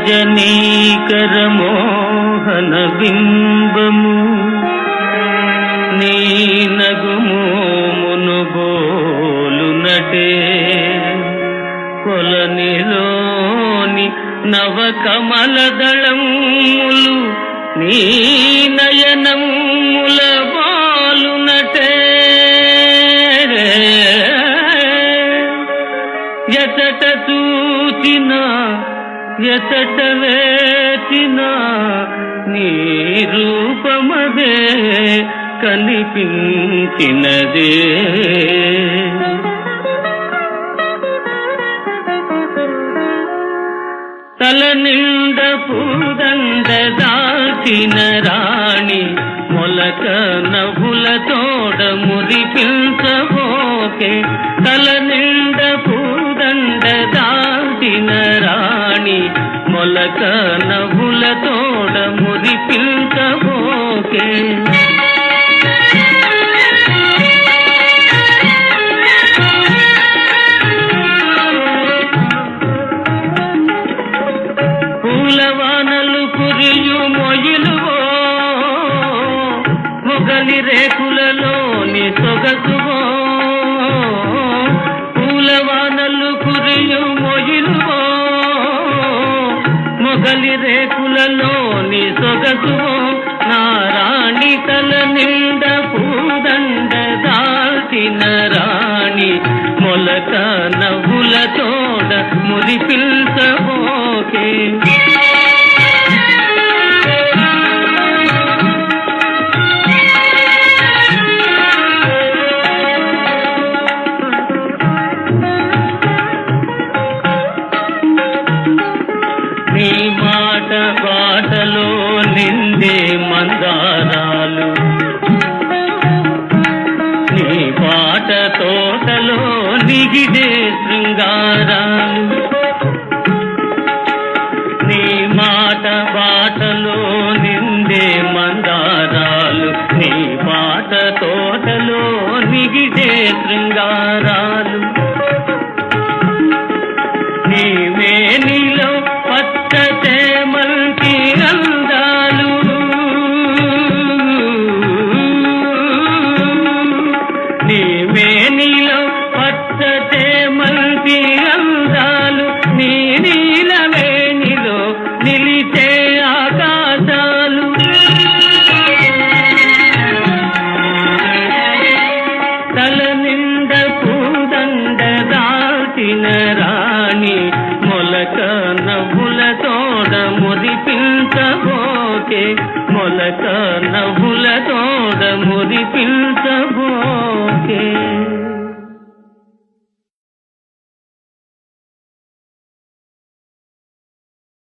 రజనీకర మోహన బింబము నీ నగుమోమును బోలునటే కొలనిలోని నవకమలదళములు నీ నయనముల బాలునటే ఎచట చూచినా ఎచట వేచినా నీ రూపమదే కనిపించినదే తల నిండ పూదండ దాచిన రాణి మొలక నవ్వుల తోడ మురిపించబోకే తల నిండ పూదండ దాచిన రాణి మొలక నవ్వుల తోడ మురిపించబోకే పూలవానలు కురియు మొయిలువో మొగలి రేకులలోని సొగసువో పూలవానలు కురియు మొయిలువో మొగలి రేకులలోని సొగసువో నారాణి తల నిండ పూదండ దాల్చిన రాణి మొలక నవ్వుల తోడ మురిపిల్చబోకే నీ మాట బాటలో నిండే మందారాలు నీ పాట తోటలో నిగిడే శృంగారాలు నీ మాట బాటలో నిండే మందారాలు నీ పాట తోటలో నిగిడే శృంగారాలు నీవే నీలో పచ్చ చేమంతి అందాలు నీవే నీలో పచ్చ చేమంతి అందాలు నీ నీలవేణిలో నిలిచే ఆకాశాలు తల నిండ పూదండ దాల్చిన రాణి మొలక నవ్వుల తోడ మురిపించబోకే మొలక నవ్వుల తోడ మురిపించబోకే